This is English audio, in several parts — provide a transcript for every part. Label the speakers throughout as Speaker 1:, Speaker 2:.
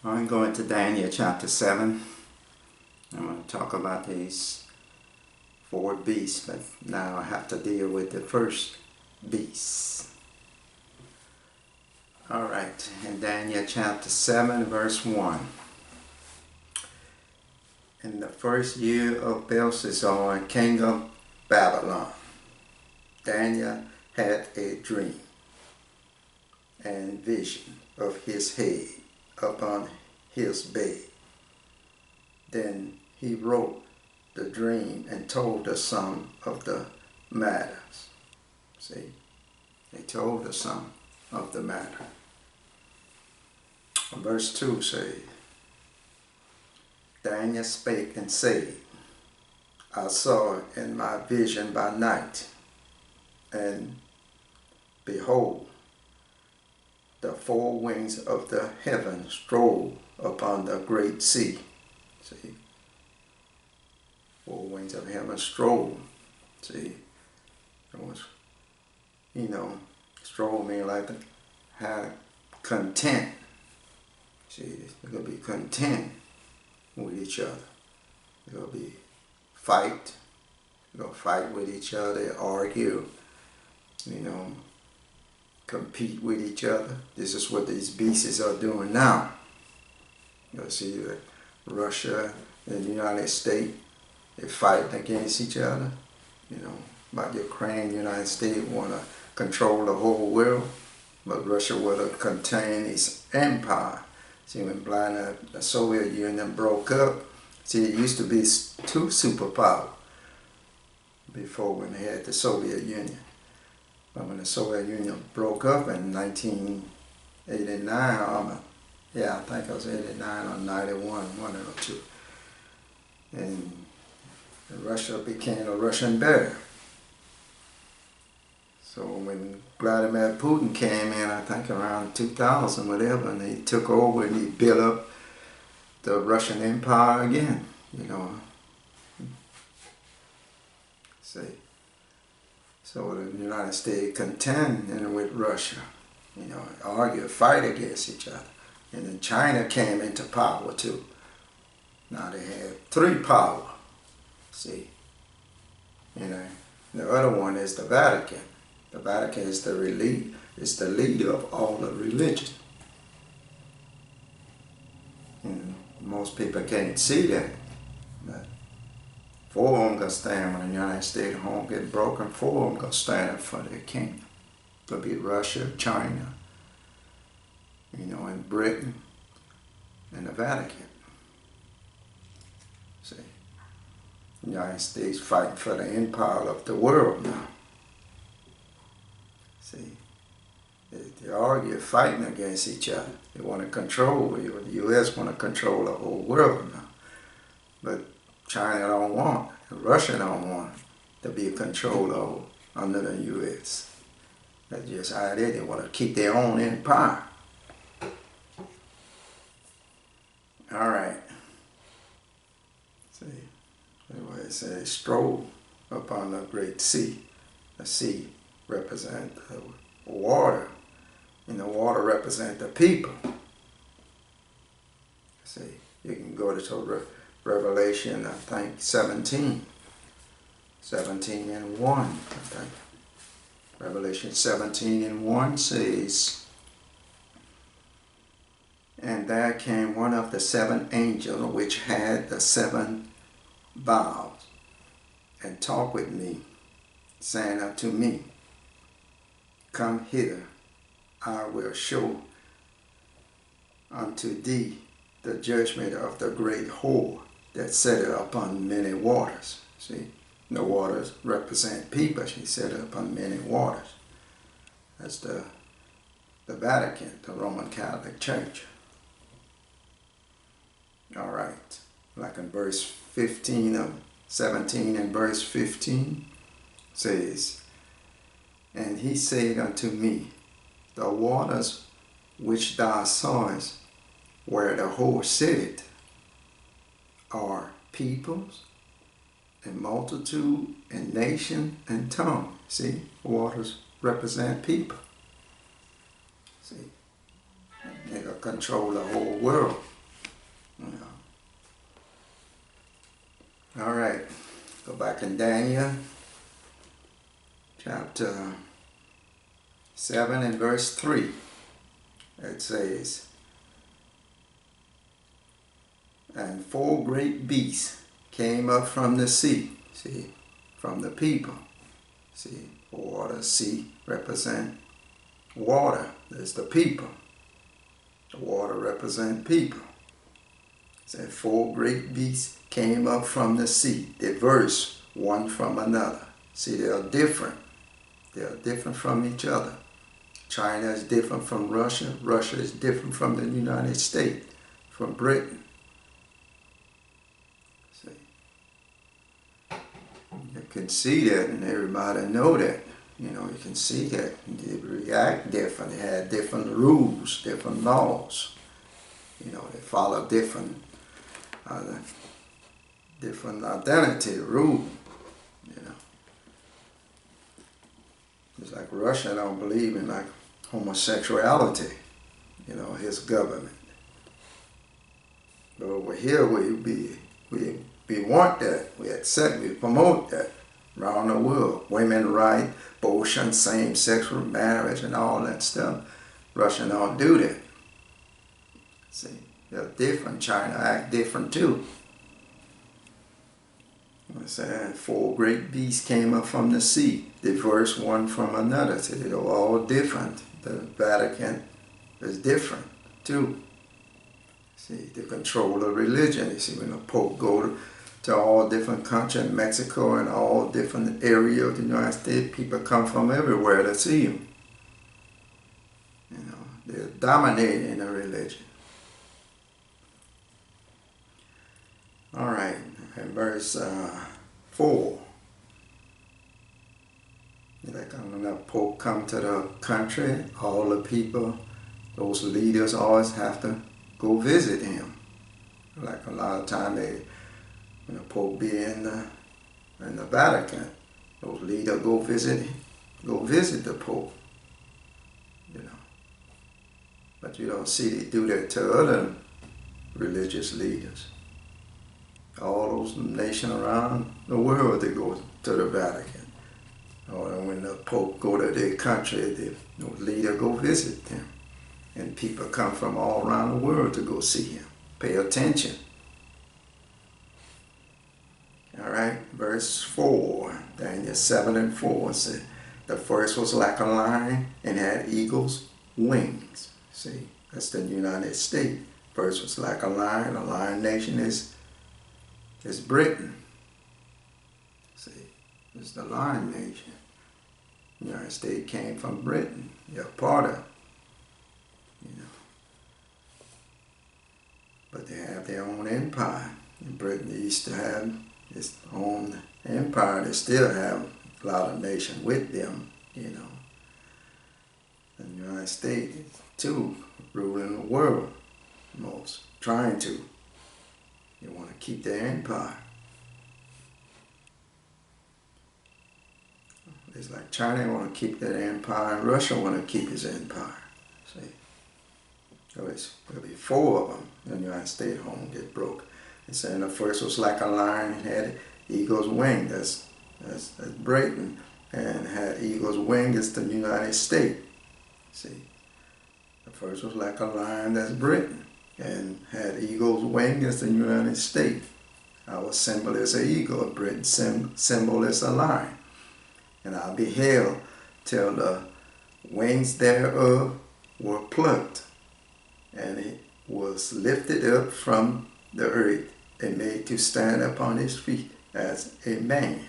Speaker 1: I'm going to Daniel chapter 7. I'm going to talk about these four beasts, but now I have to deal with the first beast. Alright, in Daniel chapter 7 verse 1. In the first year of Belshazzar, king of Babylon, Daniel had a dream and vision of his head upon his bed. Then he wrote the dream and told us some of the matters. See, he told us some of the matter. Verse 2 says, Daniel spake and said, I saw in my vision by night, and behold, the four winds of the heaven strode upon the great sea. See, four winds of heaven strode. See, it was, strode mean like have content. See, they're going to be content with each other. They're going to be fight. They're going to fight with each other, argue, compete with each other. This is what these beasts are doing now. You'll see that Russia and the United States, they're fighting against each other. About Ukraine, the United States want to control the whole world, but Russia want to contain its empire. See, when the Soviet Union broke up, see, it used to be two superpowers before when they had the Soviet Union. But when the Soviet Union broke up in 1989, I think it was 89 or 91, one of the two. And Russia became a Russian bear. So when Vladimir Putin came in, I think around 2000, whatever, and he took over and he built up the Russian Empire again, See. So the United States contending with Russia, argue, fight against each other. And then China came into power too. Now they have three power. See. The other one is the Vatican. The Vatican is the leader of all the religion. Most people can't see that. But four of them gonna stand when the United States home get broken. Four of them gonna stand up for their kingdom. It'll be Russia, China, and Britain, and the Vatican. See, the United States fighting for the empire of the world now. See, they argue, fighting against each other. They want to control, the U.S. want to control the whole world now. But China don't want, Russia don't want to be controlled under the U.S. That's just how it is. They want to keep their own empire. All right. See, anyway, it says, stroll upon the great sea. The sea represents the water, and the water represents the people. See, you can go to Revelation, I think, 17 and 1, I think. Revelation 17 and 1 says, and there came one of the seven angels which had the seven vials, and talked with me, saying unto me, come hither, I will show unto thee the judgment of the great whore that sitteth upon many waters. See, the waters represent people. She sitteth upon many waters. That's the Vatican, the Roman Catholic Church. All right, like in verse 15 of 17 and verse 15 says, and he said unto me, the waters which thou sawest where the whore sitteth are peoples and multitude and nation and tongue. See, waters represent people. See, they control the whole world. You know. All right, go back in Daniel chapter 7 and verse 3. It says, and 4 great beasts came up from the sea. See, from the people. See, water, sea represent water. There's the people. The water represent people. It said 4 great beasts came up from the sea, diverse one from another. See, they are different. They are different from each other. China is different from Russia. Russia is different from the United States, from Britain. See, you can see that, and everybody know that. You know, you can see that they react different. They have different rules, different laws. You know, they follow different identity, rule. You know, it's like Russia don't believe in like homosexuality. You know, his government. But over here we want that. We accept. We promote that around the world. Women right, abortion, same-sex marriage, and all that stuff. Russia don't do that. See, they're different. China act different too. I said 4 great beasts came up from the sea, diverse one from another. So they were all different. The Vatican is different too. See, they control the religion. You see, when the Pope go to all different countries, Mexico and all different areas of the United States, people come from everywhere to see him. You know, they're dominating the religion. All right, in verse 4, like when the Pope come to the country, all the people, those leaders always have to go visit him. Like a lot of time when the Pope be in the Vatican, those leaders go visit the Pope. You know, but you don't see they do that to other religious leaders. All those nations around the world, they go to the Vatican. Or when the Pope go to their country, the leader go visit them. And people come from all around the world to go see him. Pay attention. All right, verse 4, Daniel 7 and 4 said, the first was like a lion and had eagle's wings. See, that's the United States. First was like a lion nation is Britain. See, it's the lion nation. The United States came from Britain. They're part of it. You know. But they have their own empire. In Britain, they used to have its own empire. They still have a lot of nations with them, you know. And the United States, too, ruling the world, most, trying to. They want to keep their empire. It's like China want to keep their empire, and Russia want to keep its empire. See, so there'll be 4 of them. The United States home get broke. It's saying the first was like a lion and had eagle's wing. That's Britain, and had eagle's wing is the United States. See, the first was like a lion. That's Britain, and had eagle's wing is the United States. Our symbol is an eagle. Britain's symbol is a lion. And I beheld till the wings thereof were plucked, and it was lifted up from the earth and made to stand upon his feet as a man.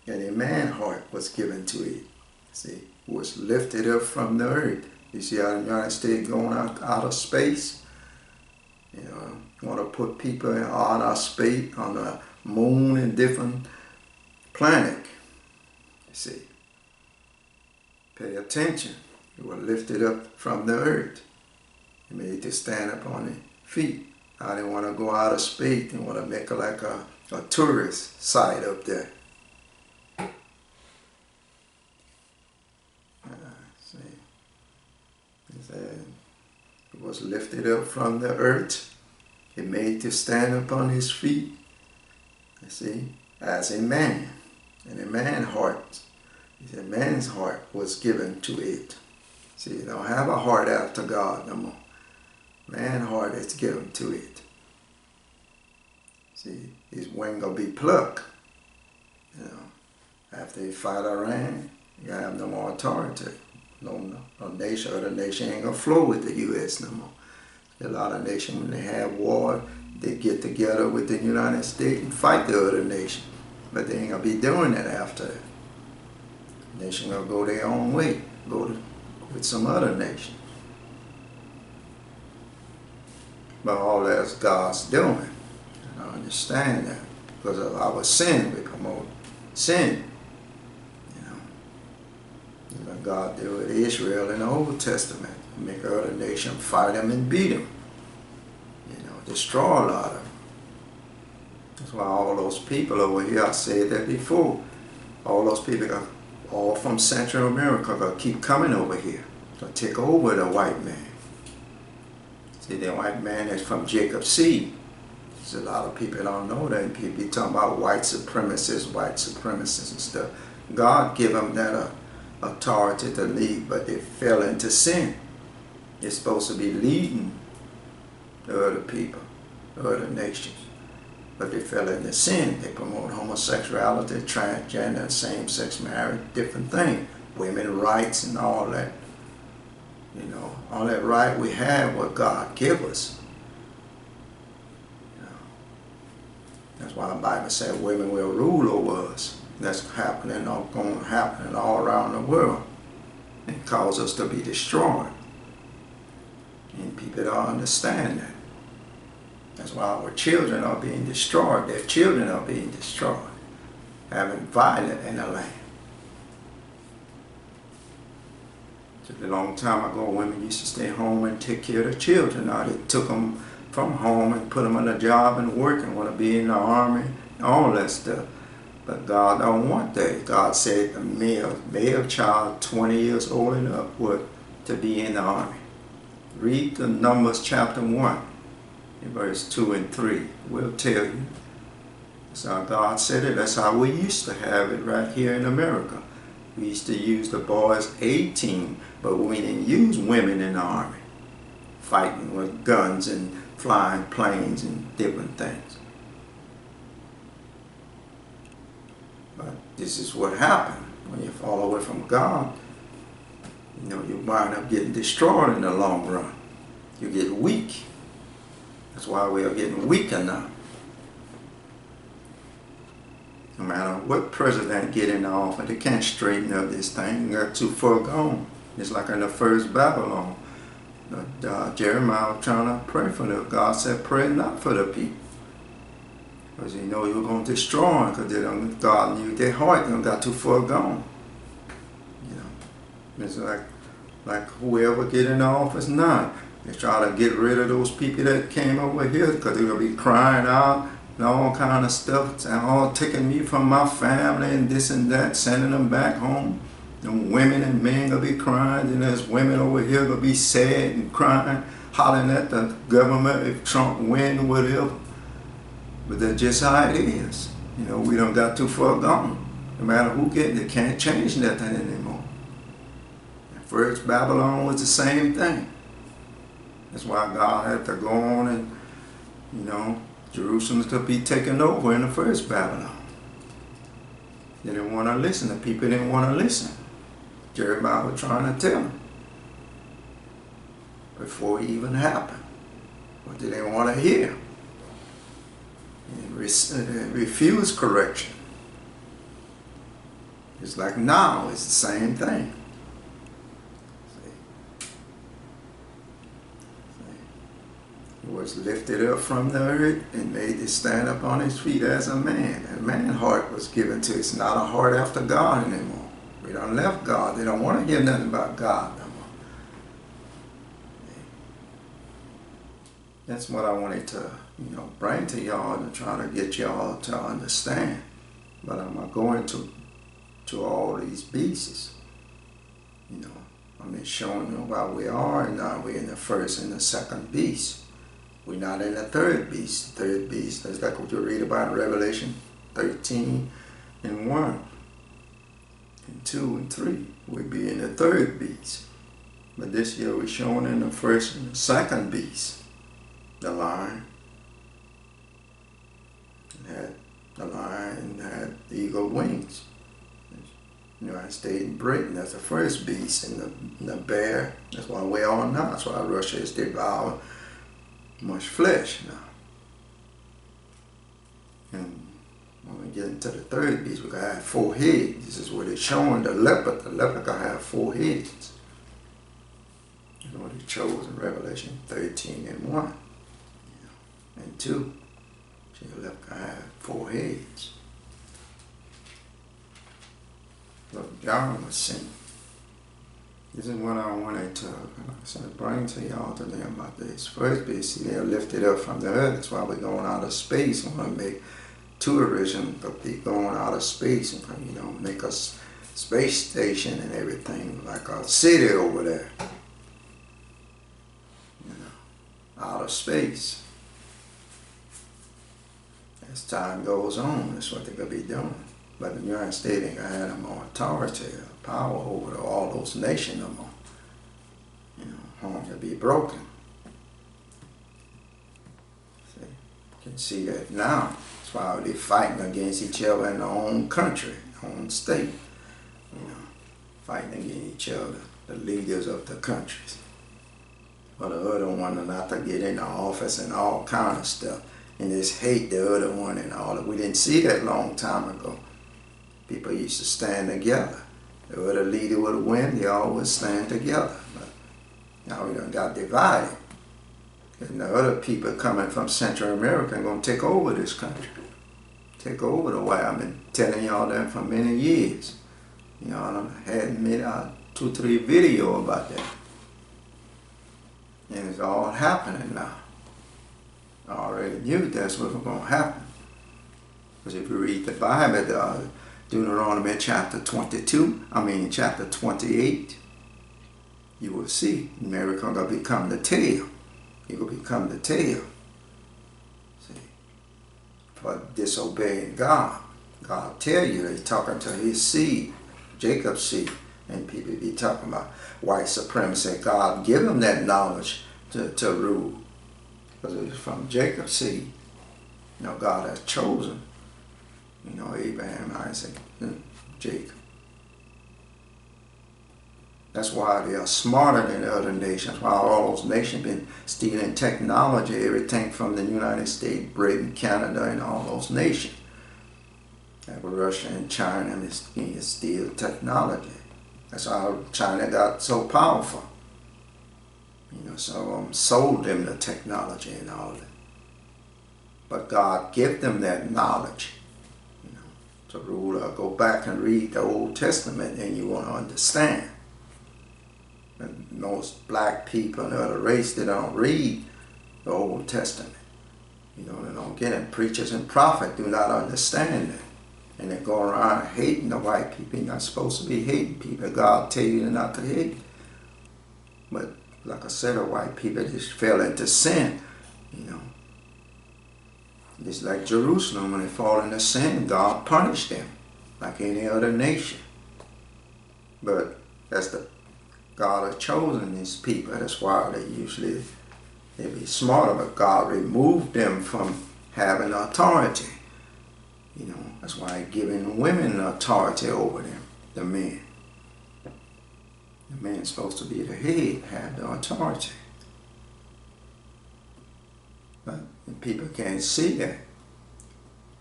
Speaker 1: And a man's heart was given to it. See, was lifted up from the earth. You see how the United States going out of space? You know, want to put people in outer space, on the moon and different planets. You see, pay attention. It was lifted up from the earth. It made to stand upon their feet. Now they want to go out of space. They want to make it like a tourist site up there. See, it said it was lifted up from the earth He made to stand upon his feet, you see, as a man. And a man's heart, a man's heart was given to it. See, you don't have a heart after God no more. Man's heart is given to it. See, his wing gonna be plucked. You know, after he fight Iran, you gotta have no more authority. No nation, other nation ain't gonna flow with the U.S. no more. A lot of nations, when they have war, they get together with the United States and fight the other nation. But they ain't gonna be doing that after that. The nation gonna go their own way, with some other nation. But all that's God's doing. I understand that. Because of our sin, we promote sin. You know, God did with Israel in the Old Testament. Make other nation fight them and beat them. You know, destroy a lot of them. That's why all those people over here, I said that before, all those people are all from Central America gonna keep coming over here to take over the white man. See, the white man is from Jacob's seed. There's a lot of people don't know that. People be talking about white supremacists and stuff. God gave them that authority to lead, but they fell into sin. They're supposed to be leading the other people, the other nations. But they fell into sin. They promote homosexuality, transgender, same-sex marriage, different things. Women's rights and all that. You know, all that right we have, what God give us. You know, that's why the Bible said women will rule over us. That's happening, going to happen all around the world. It causes us to be destroyed. And people don't understand that. That's why our children are being destroyed. Their children are being destroyed. Having violence in the land. A long time ago, women used to stay home and take care of the children. Now they took them from home and put them on a job and work and want to be in the army, all that stuff. But God don't want that. God said a male child 20 years old and upward to be in the army. Read the Numbers chapter 1, in verse 2 and 3. We'll tell you. That's how God said it. That's how we used to have it right here in America. We used to use the boys 18, but we didn't use women in the army, fighting with guns and flying planes and different things. But this is what happened when you fall away from God. You know, you wind up getting destroyed in the long run. You get weak. That's why we are getting weaker now. No matter what president get in the office, they can't straighten up this thing. They're too far gone. It's like in the first Babylon. Jeremiah was trying to pray for them. God said, pray not for the people. Because you know you were going to destroy them, because God knew their heart got too far gone. You know, it's like whoever get in the office now, they try to get rid of those people that came over here, because they're going to be crying out and all kind of stuff, and all taking me from my family and this and that, sending them back home. And women and men gonna be crying, and there's women over here gonna be sad and crying, hollering at the government if Trump win or whatever. But that's just how it is. You know, we done got too far gone. No matter who gets it, can't change nothing anymore. First Babylon was the same thing. That's why God had to go on and, you know, Jerusalem to be taken over in the first Babylon. They didn't want to listen. The people didn't want to listen. Jeremiah was trying to tell them before it even happened. But they didn't want to hear. And refused correction. It's like now, it's the same thing. He was lifted up from the earth and made to stand up on his feet as a man. And man's heart was given to. It's not a heart after God anymore. We done left God. They don't want to hear nothing about God no more. That's what I wanted to, you know, bring to y'all and try to get y'all to understand. But I'm not going to all these beasts. You know, I'm just showing you where we are, and now we're in the first and the second beast. We're not in the third beast. The third beast, that's like what you read about in Revelation 13 and 1 and 2 and 3. We'll be in the third beast. But this year we're showing in the first and the second beast. The lion. The lion had eagle wings. United States and Britain, that's the first beast, and the bear, that's why we're on now. That's why Russia is devouring much flesh now. And when we get into the third beast, we're going to have 4 heads. This is what it's showing the leopard. The leopard going to have 4 heads. You know what it shows in Revelation 13 and 1 and 2. The leopard going to have 4 heads. Look, y'all must sing. This is what I wanted to bring to y'all today about this. First beast, see, they're lifted up from the earth. That's why we're going out of space. We want to make tourism of people going out of space and, you know, make a space station and everything, like a city over there. You know, out of space. As time goes on, that's what they're going to be doing. But the United States ain't going to have more authority or power over all those nations no more. You know, home to be broken. See, you can see that now. That's why they're fighting against each other in their own country, their own state. You know, fighting against each other, the leaders of the countries. But the other one are not to get into office and all kind of stuff. And just hate the other one and all that. We didn't see that a long time ago. People used to stand together. The other leader would win, they always stand together. But now we done got divided. And the other people coming from Central America are going to take over this country. Take over the way. I've been telling y'all that for many years. You know, I had made 2, 3 videos about that. And it's all happening now. I already knew that's what was going to happen. Because if you read the Bible, Deuteronomy chapter 28, you will see America going to become the tail. He will become the tail. See, for disobeying God. God tell you he's talking to his seed, Jacob's seed, and people be talking about white supremacy. God give them that knowledge to rule. Because it was from Jacob's seed. You know, God has chosen, you know, Abraham, Isaac, and Jacob. That's why they are smarter than the other nations. Why all those nations been stealing technology, everything from the United States, Britain, Canada, and all those nations. Like Russia and China is steal technology. That's how China got so powerful. You know, so sold them the technology and all that. But God gave them that knowledge, you know, to rule. Go back and read the Old Testament and you want to understand. And most black people and other race, they don't read the Old Testament. You know, they don't get it. Preachers and prophets do not understand that. And they go around hating the white people. You're not supposed to be hating people. God tell you not to hate. But like I said, the white people just fell into sin, you know. Just like Jerusalem, when they fall into sin, God punished them like any other nation. But that's the God has chosen these people. That's why they be smarter, but God removed them from having authority. You know, that's why He's giving women authority over them, the men. The man's supposed to be the head, have the authority. But people can't see that.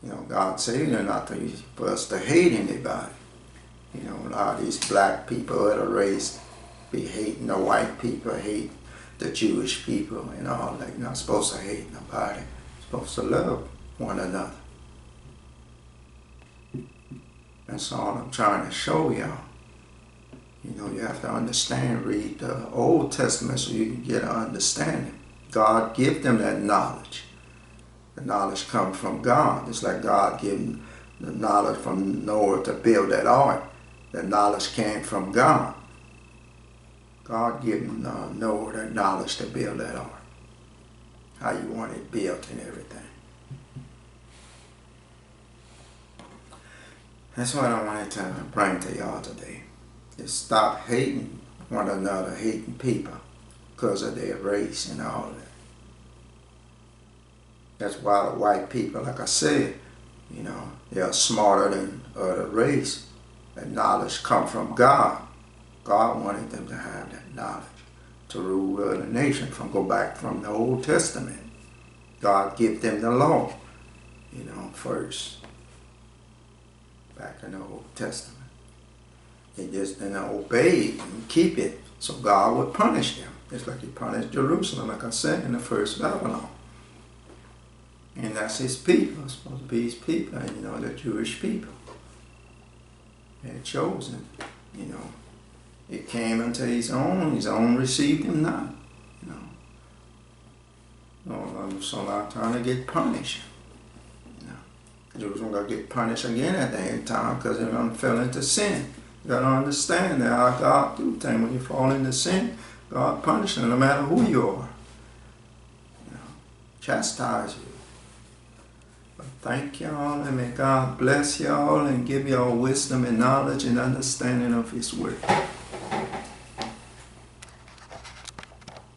Speaker 1: You know, God said not for us to hate anybody. You know, a lot of these black people of the race be hating the white people, hate the Jewish people and all that. You're not supposed to hate nobody. You're supposed to love one another. That's all I'm trying to show y'all. You know, you have to understand, read the Old Testament so you can get an understanding. God give them that knowledge. The knowledge comes from God. It's like God gave the knowledge from Noah to build that ark. The knowledge came from God. God gave Noah that knowledge to build that ark. How you want want it built and everything. That's what I wanted to bring to y'all today. Is stop hating one another, hating people because of their race and all that. That's why the white people, like I said, they are smarter than other race. That knowledge come from God. God wanted them to have that knowledge to rule the nation, go back from the Old Testament. God gave them the law, first, back in the Old Testament. They just didn't obey it and keep it, so God would punish them. It's like he punished Jerusalem, like I said, in the first Babylon. And that's his people, it's supposed to be his people, and the Jewish people. They're chosen, It came unto his own received him not, So now trying to get punished. Jerusalem going to get punished again at the end time because they fell into sin. You got to understand that how God do things. When you fall into sin, God punishes you no matter who you are. Chastise you. But thank y'all, and may God bless y'all and give y'all wisdom and knowledge and understanding of his word.